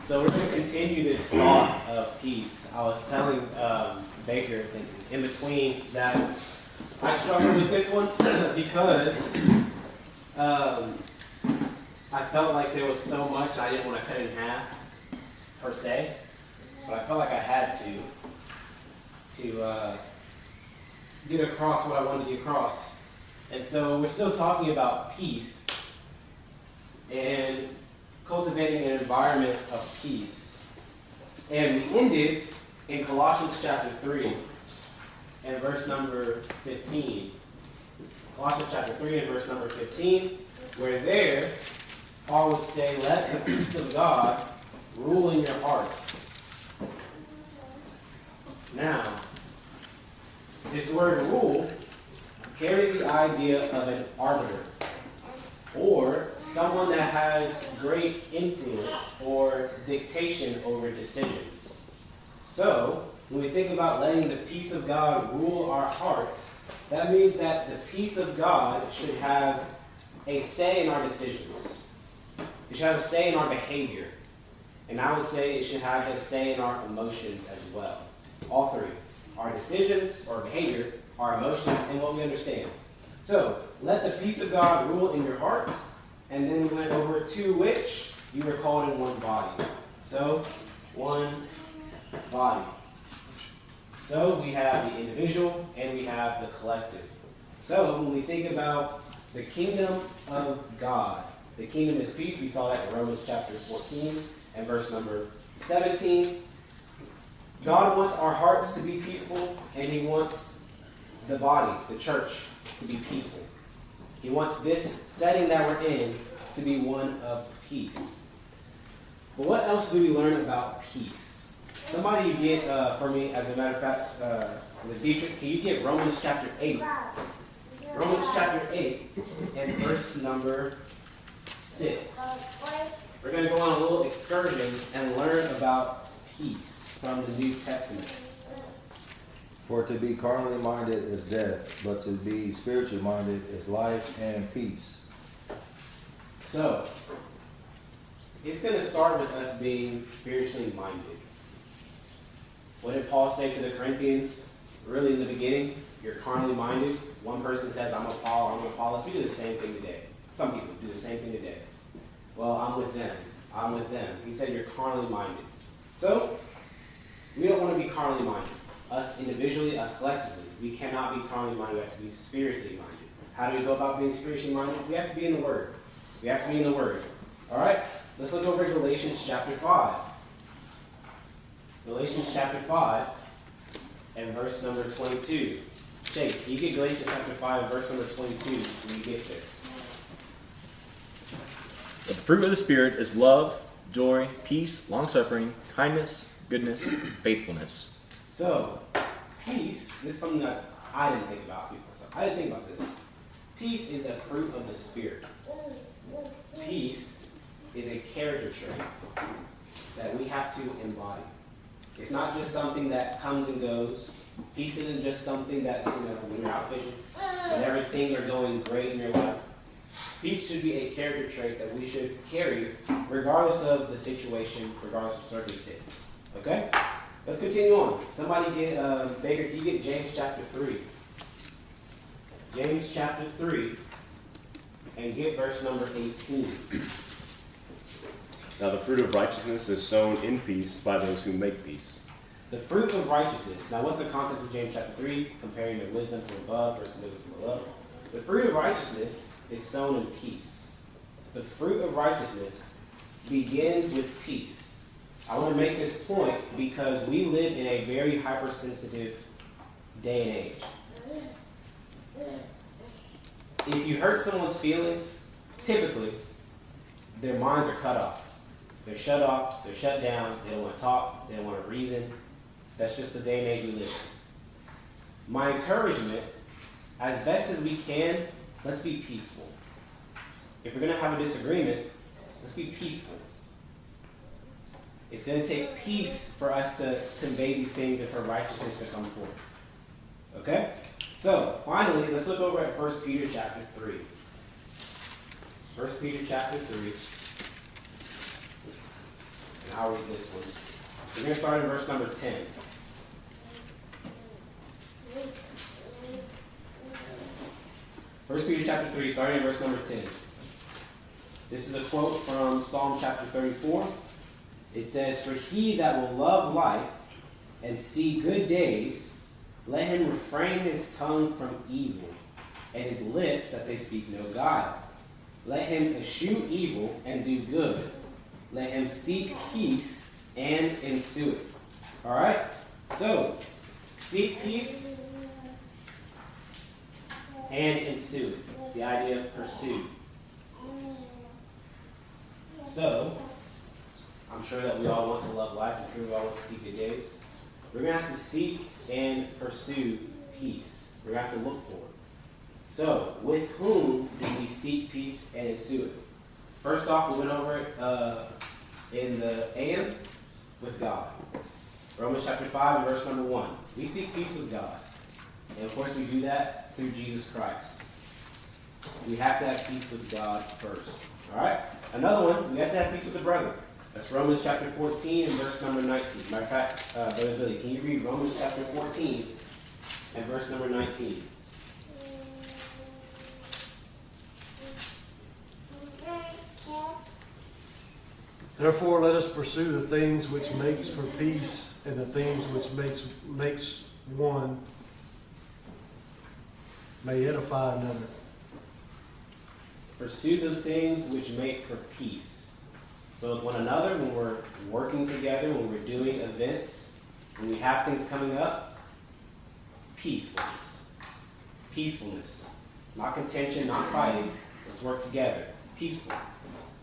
So we're going to continue this thought of peace. I was telling Baker in between that I struggled with this one because I felt like there was so much I didn't want to cut in half, per se, but I felt like I had to get across what I wanted to get across. And so we're still talking about peace and cultivating an environment of peace. And we ended in Colossians chapter 3 and verse number 15. Colossians chapter 3 and verse number 15, where there, Paul would say, let the peace of God rule in your hearts. Now, this word rule carries the idea of an arbiter, or someone that has great influence or dictation over decisions. So, when we think about letting the peace of God rule our hearts, that means that the peace of God should have a say in our decisions. It should have a say in our behavior. And I would say it should have a say in our emotions as well. All three. Our decisions, our behavior, our emotions, and what we understand. So, let the peace of God rule in your hearts, and then we went over to which you were called in one body. So, one body. So, we have the individual and we have the collective. So, when we think about the kingdom of God, the kingdom is peace. We saw that in Romans chapter 14 and verse number 17. God wants our hearts to be peaceful, and He wants the body, the church, to be peaceful. He wants this setting that we're in to be one of peace. But what else do we learn about peace? Somebody get, for me, as a matter of fact, the Dietrich, can you get Romans chapter 8? Romans chapter 8 and verse number 6. We're going to go on a little excursion and learn about peace from the New Testament. For to be carnally minded is death, but to be spiritually minded is life and peace. So, it's going to start with us being spiritually minded. What did Paul say to the Corinthians? Really in the beginning, you're carnally minded. One person says, I'm of Paul, I'm of Apollos. We do the same thing today. Some people do the same thing today. Well, I'm with them. I'm with them. He said you're carnally minded. So, we don't want to be carnally minded. Us individually, us collectively. We cannot be carnally minded. We have to be spiritually minded. How do we go about being spiritually minded? We have to be in the Word. We have to be in the Word. All right? Let's look over at Galatians chapter 5. Galatians chapter 5 and verse number 22. Chase, can you get Galatians chapter 5 and verse number 22 when you get there? The fruit of the Spirit is love, joy, peace, long-suffering, kindness, goodness, faithfulness. So, peace, this is something that I didn't think about. I didn't think about this. Peace is a fruit of the Spirit. Peace is a character trait that we have to embody. It's not just something that comes and goes. Peace isn't just something that's, when you're out fishing, when everything are going great in your life. Peace should be a character trait that we should carry regardless of the situation, regardless of circumstance. Okay? Let's continue on. Somebody get, Baker, can you get James chapter 3? James chapter 3 and get verse number 18. Now the fruit of righteousness is sown in peace by those who make peace. The fruit of righteousness. Now what's the context of James chapter 3? Comparing the wisdom from above versus wisdom from below. The fruit of righteousness is sown in peace. The fruit of righteousness begins with peace. I want to make this point because we live in a very hypersensitive day and age. If you hurt someone's feelings, typically, their minds are cut off. They're shut off, they're shut down, they don't want to talk, they don't want to reason. That's just the day and age we live in. My encouragement, as best as we can, let's be peaceful. If we're going to have a disagreement, let's be peaceful. It's going to take peace for us to convey these things and for righteousness to come forth. Okay? So, finally, let's look over at 1 Peter chapter 3. 1 Peter chapter 3. I'll read this one. We're going to start in verse number 10. First Peter chapter 3, starting in verse number 10. This is a quote from Psalm chapter 34. It says, "For he that will love life and see good days, let him refrain his tongue from evil, and his lips that they speak no guile. Let him eschew evil and do good. Let him seek peace and ensue it." All right? So, seek peace and ensue it. The idea of pursue. So, I'm sure that we all want to love life. I'm sure we all want to see good days. We're going to have to seek and pursue peace. We're going to have to look for it. So, with whom do we seek peace and ensue it? First off, we went over it in the AM with God. Romans chapter 5 and verse number 1. We seek peace with God. And of course, we do that through Jesus Christ. We have to have peace with God first. All right? Another one, we have to have peace with the brother. That's Romans chapter 14 and verse number 19. Matter of fact, Brother Billy, can you read Romans chapter 14 and verse number 19? Therefore, let us pursue the things which makes for peace, and the things which makes one may edify another. Pursue those things which make for peace. So with one another, when we're working together, when we're doing events, when we have things coming up, peacefulness. Peacefulness. Not contention, not fighting. Let's work together. Peaceful.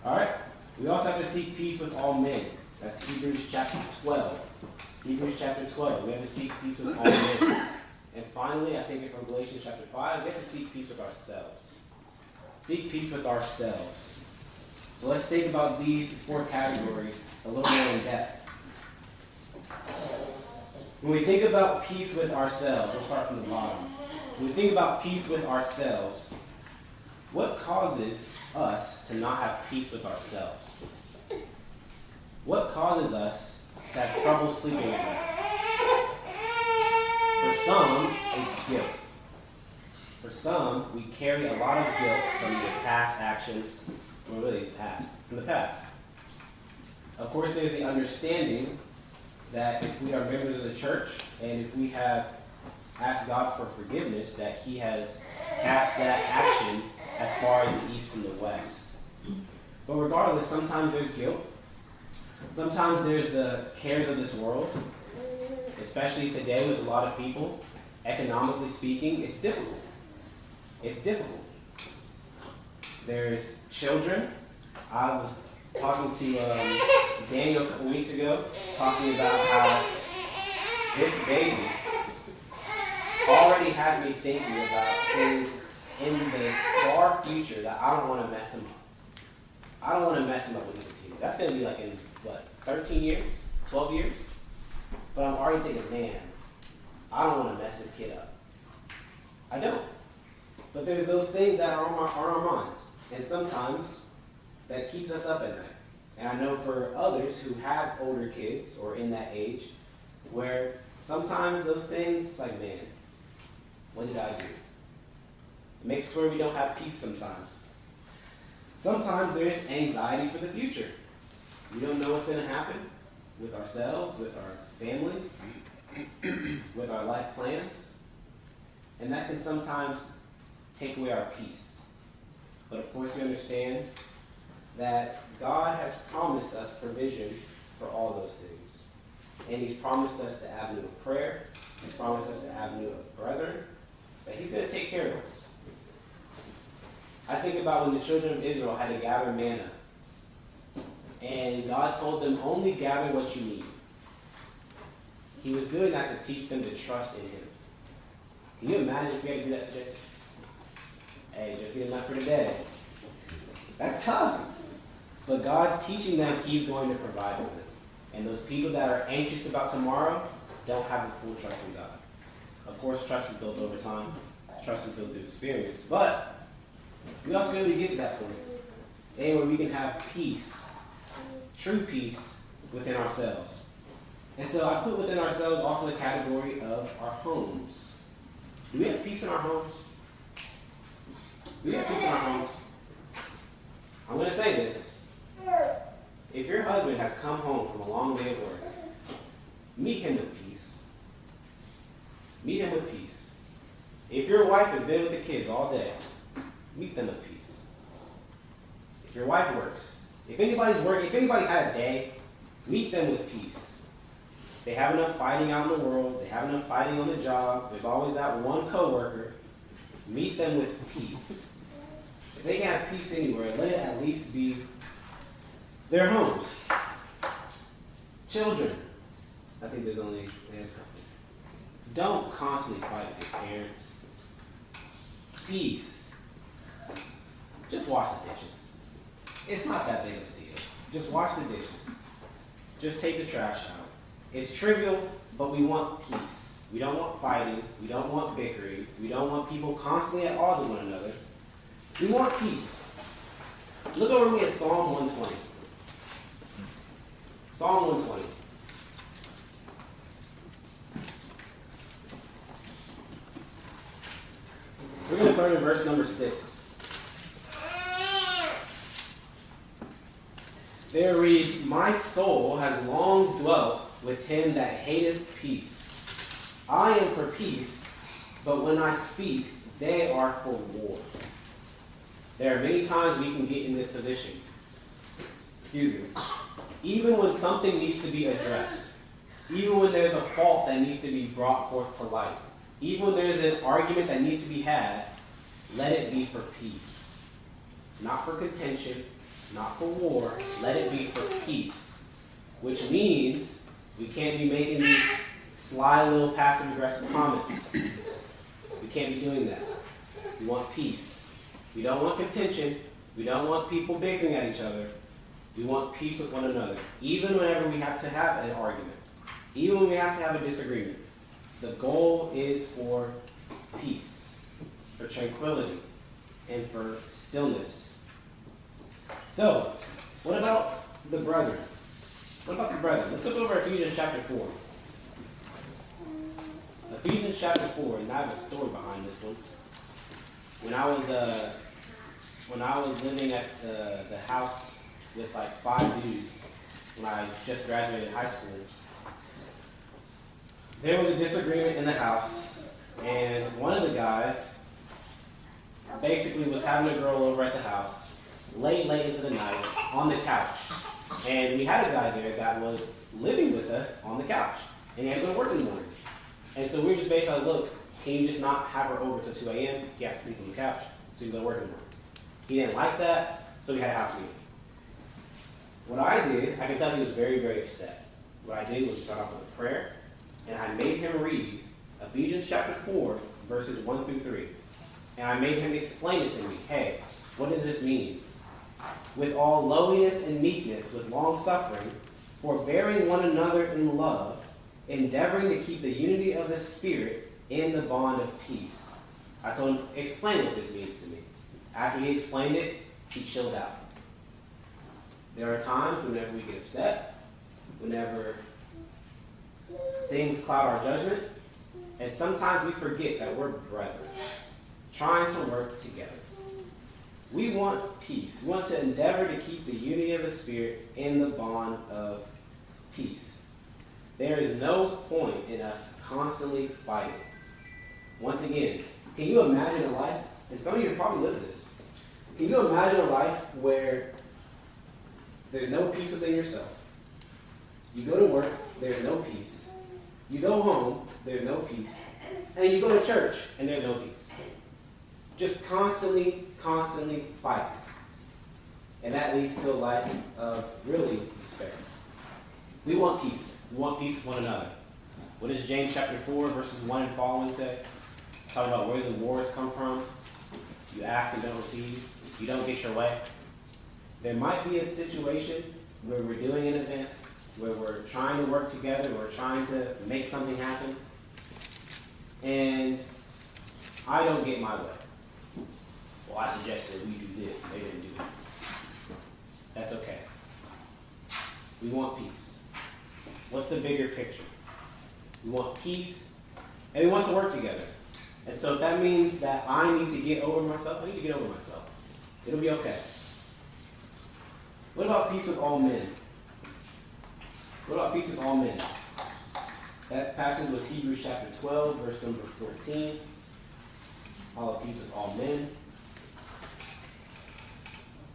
All right? We also have to seek peace with all men. That's Hebrews chapter 12. Hebrews chapter 12. We have to seek peace with all men. And finally, I take it from Galatians chapter 5, we have to seek peace with ourselves. Seek peace with ourselves. So let's think about these 4 categories a little more in depth. When we think about peace with ourselves, we'll start from the bottom. When we think about peace with ourselves, what causes us to not have peace with ourselves? What causes us to have trouble sleeping at night? For some, it's guilt. For some, we carry a lot of guilt from the past actions, or really from the past. Of course, there's the understanding that if we are members of the church, and if we have asked God for forgiveness, that He has cast that action as far as the east from the west. But regardless, sometimes there's guilt. Sometimes there's the cares of this world. Especially today with a lot of people, economically speaking, it's difficult. It's difficult. There's children. I was talking to Daniel a couple weeks ago, talking about how this baby already has me thinking about things in the far future that I don't want to mess him up. I don't want to mess him up with nicotine. That's going to be like in, 13 years? 12 years? But I'm already thinking, man, I don't want to mess this kid up. I don't. But there's those things that are on our minds. And sometimes that keeps us up at night. And I know for others who have older kids or in that age, where sometimes those things, it's like, man, what did I do? It makes it where we don't have peace sometimes. Sometimes there's anxiety for the future. We don't know what's going to happen with ourselves, with our families, with our life plans. And that can sometimes take away our peace. But of course we understand that God has promised us provision for all those things. And He's promised us the avenue of prayer. He's promised us the avenue of brethren. That He's going to take care of us. I think about when the children of Israel had to gather manna. And God told them, only gather what you need. He was doing that to teach them to trust in Him. Can you imagine if we had to do that today? Hey, just get enough for today. That's tough. But God's teaching them He's going to provide for them. And those people that are anxious about tomorrow don't have the full trust in God. Of course, trust is built over time. Trust is built through experience. But we also got to get to that point. Where we can have peace, true peace, within ourselves. And so I put within ourselves also the category of our homes. Do we have peace in our homes? Do we have peace in our homes? I'm going to say this. If your husband has come home from a long day of work, meet him with peace. Meet him with peace. If your wife has been with the kids all day, meet them with peace. If your wife works, if anybody's working, if anybody's had a day, meet them with peace. They have enough fighting out in the world. They have enough fighting on the job. There's always that one coworker. Meet them with peace. If they can have peace anywhere, let it at least be their homes. Children. I think there's a couple. Don't constantly fight with your parents. Peace. Just wash the dishes. It's not that big of a deal. Just wash the dishes. Just take the trash out. It's trivial, but we want peace. We don't want fighting. We don't want bickering. We don't want people constantly at odds with one another. We want peace. Look over with me at Psalm 120. Psalm 120. We're going to start in verse number 6. There reads, "My soul has long dwelt with him that hateth peace. I am for peace, but when I speak, they are for war." There are many times we can get in this position. Excuse me. Even when something needs to be addressed, even when there's a fault that needs to be brought forth to light, even when there's an argument that needs to be had, let it be for peace. Not for contention, not for war. Let it be for peace. Which means we can't be making these sly little passive-aggressive comments. We can't be doing that. We want peace. We don't want contention. We don't want people bickering at each other. We want peace with one another. Even whenever we have to have an argument. Even when we have to have a disagreement. The goal is for peace, for tranquility, and for stillness. So, what about the brethren? What about the brethren? Let's look over Ephesians chapter 4. Ephesians chapter 4, and I have a story behind this one. When I was living at the house with like 5 dudes when I just graduated high school, there was a disagreement in the house, and one of the guys basically was having a girl over at the house late into the night on the couch. And we had a guy there that was living with us on the couch, and he had to go to work in the morning. And so we were just basically like, look, can you just not have her over till 2 a.m.? He has to sleep on the couch so he can go to work in the morning. He didn't like that, so we had a house meeting. What I did, I can tell he was very, very upset. What I did was start off with a prayer, and I made him read Ephesians chapter 4, verses 1 through 3. And I made him explain it to me. Hey, what does this mean? With all lowliness and meekness, with long suffering, forbearing one another in love, endeavoring to keep the unity of the Spirit in the bond of peace. I told him, explain what this means to me. After he explained it, he chilled out. There are times whenever we get upset, whenever things cloud our judgment, and sometimes we forget that we're brethren, trying to work together. We want peace. We want to endeavor to keep the unity of the Spirit in the bond of peace. There is no point in us constantly fighting. Once again, can you imagine a life, and some of you probably live this, can you imagine a life where there's no peace within yourself? You go to work, there's no peace. You go home, there's no peace. And you go to church, and there's no peace. Just constantly fighting. And that leads to a life of really despair. We want peace. We want peace with one another. What does James chapter 4, verses 1 and following say? Talk about where the wars come from. You ask and don't receive. You don't get your way. There might be a situation where we're doing an event, where we're trying to work together, we're trying to make something happen, and I don't get my way. Well, I suggested we do this, they didn't do it. That's okay. We want peace. What's the bigger picture? We want peace, and we want to work together. And so if that means that I need to get over myself, I need to get over myself. It'll be okay. What about peace with all men? What about peace with all men? That passage was Hebrews chapter 12, verse number 14. All of peace with all men.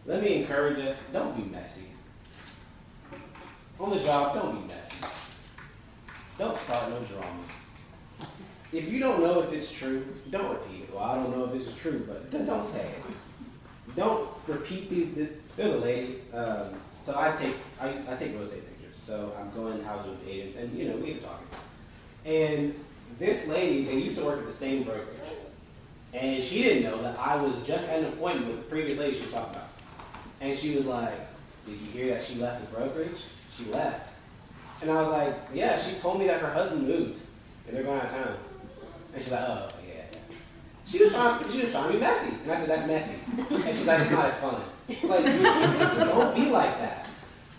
Let me encourage us, don't be messy. On the job, don't be messy. Don't start no drama. If you don't know if it's true, don't repeat it. Well, I don't know if it's true, but don't say it. Don't repeat these. There's a lady, so I take real estate pictures. So I'm going houses with agents, and we get to talking. And this lady, they used to work at the same brokerage. And she didn't know that I was just at an appointment with the previous lady she was talking about. And she was like, did you hear that she left the brokerage? She left. And I was like, yeah, she told me that her husband moved and they're going out of town. And she's like, oh, yeah. She was trying to be messy. And I said, that's messy. And she's like, it's not as fun. Like, don't be like that.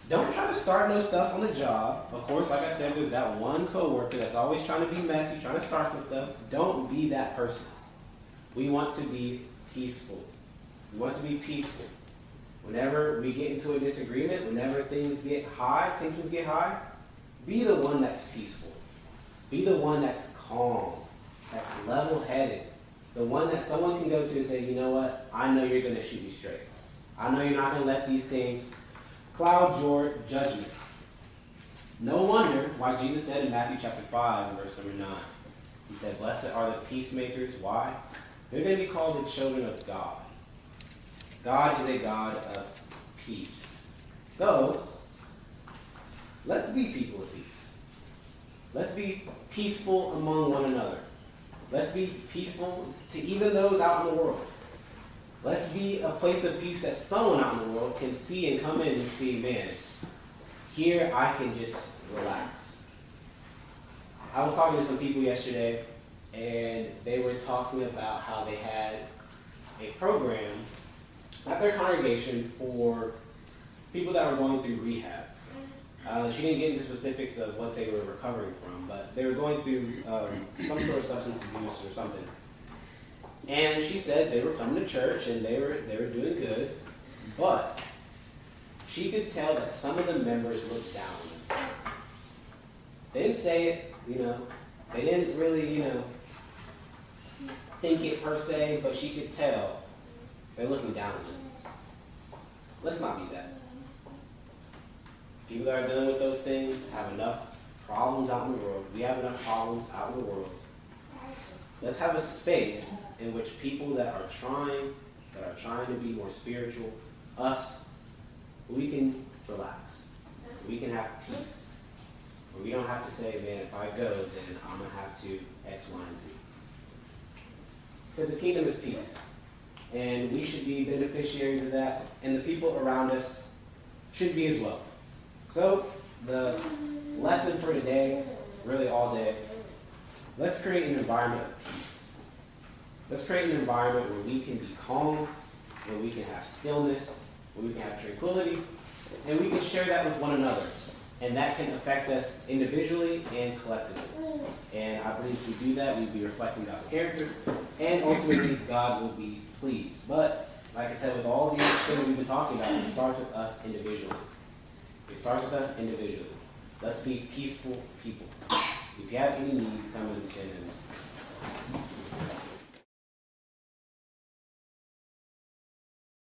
Don't try to start no stuff on the job. Of course, like I said, there's that one coworker that's always trying to be messy, trying to start some stuff. Don't be that person. We want to be peaceful. We want to be peaceful. Whenever we get into a disagreement, whenever things get high, tensions get high, be the one that's peaceful. Be the one that's calm, that's level-headed. The one that someone can go to and say, you know what, I know you're going to shoot me straight. I know you're not going to let these things cloud your judgment. No wonder why Jesus said in Matthew chapter 5 and verse number 9, he said, blessed are the peacemakers. Why? They're going to be called the children of God. God is a God of peace. So, let's be people of peace. Let's be peaceful among one another. Let's be peaceful to even those out in the world. Let's be a place of peace that someone out in the world can see and come in and see, man, here I can just relax. I was talking to some people yesterday, and they were talking about how they had a program at their congregation for people that were going through rehab. She didn't get into specifics of what they were recovering from, but they were going through some sort of substance abuse or something. And she said they were coming to church and they were doing good, but she could tell that some of the members looked down on them. They didn't say it, they didn't really, think it per se, but she could tell they're looking down on them. Let's not be that. People that are dealing with those things have enough problems out in the world. We have enough problems out in the world. Let's have a space in which people that are trying to be more spiritual, we can relax. We can have peace. Where we don't have to say, man, if I go, then I'm going to have to X, Y, and Z. Because the kingdom is peace. And we should be beneficiaries of that. And the people around us should be as well. So, the lesson for today, really all day, let's create an environment of peace. Let's create an environment where we can be calm, where we can have stillness, where we can have tranquility, and we can share that with one another. And that can affect us individually and collectively. And I believe if we do that, we'll be reflecting God's character, and ultimately God will be pleased. But, like I said, with all these things we've been talking about, it starts with us individually. It starts with us individually. Let's be peaceful people. If you have any needs, come and say,